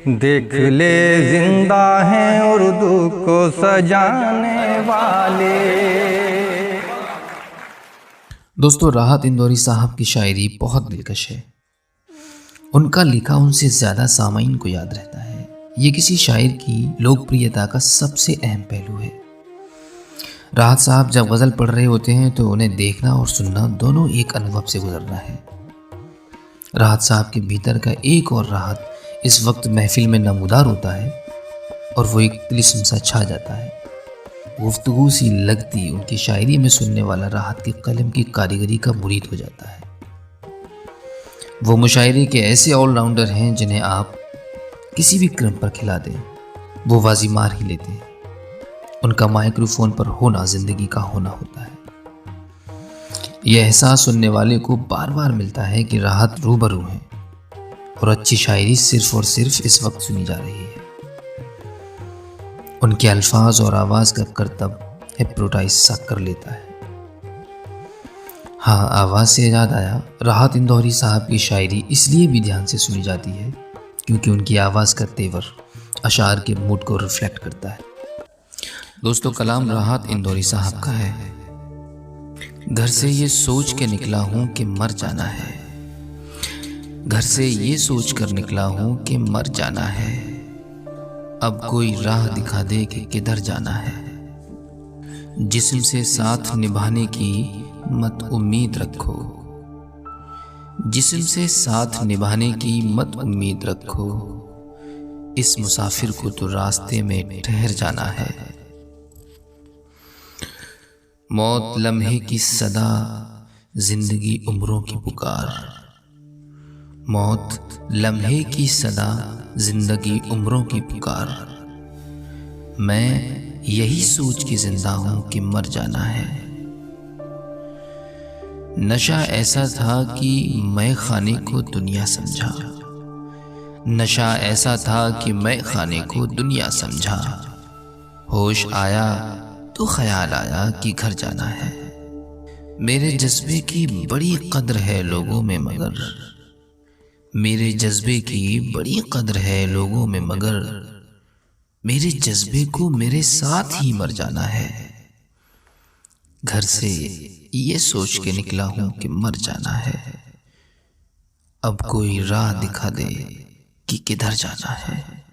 देख ले जिंदा हैं उर्दू को सजाने वाले। दोस्तों, राहत इंदौरी साहब की शायरी बहुत दिलकश है। उनका लिखा उनसे ज़्यादा सामाइन को याद रहता है। ये किसी शायर की लोकप्रियता का सबसे अहम पहलू है। राहत साहब जब गज़ल पढ़ रहे होते हैं तो उन्हें देखना और सुनना दोनों एक अनुभव से गुजरना है। राहत साहब के भीतर का एक और राहत इस वक्त महफिल में नमूदार होता है और वो एक तिलिस्म सा छा जाता है। गुफ्तगू सी लगती उनकी शायरी में सुनने वाला राहत के कलम की कारीगरी का मुरीद हो जाता है। वो मुशायरे के ऐसे ऑलराउंडर हैं जिन्हें आप किसी भी क्रम पर खिला दें वो बाजी मार ही लेते हैं। उनका माइक्रोफोन पर होना जिंदगी का होना होता है। यह एहसास सुनने वाले को बार बार मिलता है कि राहत रूबरू हैं और अच्छी शायरी सिर्फ और सिर्फ इस वक्त सुनी जा रही है। उनके अल्फाज और आवाज़ का करतब हिप्नोटाइज सा कर लेता है। हाँ, आवाज़ से याद आया, राहत इंदौरी साहब की शायरी इसलिए भी ध्यान से सुनी जाती है क्योंकि उनकी आवाज़ का तेवर अशार के मूड को रिफ्लेक्ट करता है। दोस्तों, कलाम राहत इंदौरी साहब का है। घर से ये सोच के निकला हूँ कि मर जाना है। घर से ये सोच कर निकला हूँ कि मर जाना है। अब कोई राह दिखा दे कि किधर जाना है। जिस्म से साथ निभाने की मत उम्मीद रखो। जिस्म से साथ निभाने की मत उम्मीद रखो। इस मुसाफिर को तो रास्ते में ठहर जाना है। मौत लम्हे की सदा, जिंदगी उम्रों की पुकार। मौत लम्हे की सदा, जिंदगी उम्रों की पुकार। मैं यही सोच के जिंदा हूं कि मर जाना है। नशा ऐसा था कि मैं खाने को दुनिया समझा। नशा ऐसा था कि मैं खाने को दुनिया समझा। होश आया तो ख्याल आया कि घर जाना है। मेरे जज्बे की बड़ी कद्र है लोगों में मगर। मेरे जज्बे की बड़ी कद्र है लोगों में मगर। मेरे जज्बे को मेरे साथ ही मर जाना है। घर से ये सोच के निकला हूं कि मर जाना है। अब कोई राह दिखा दे कि किधर जाना है।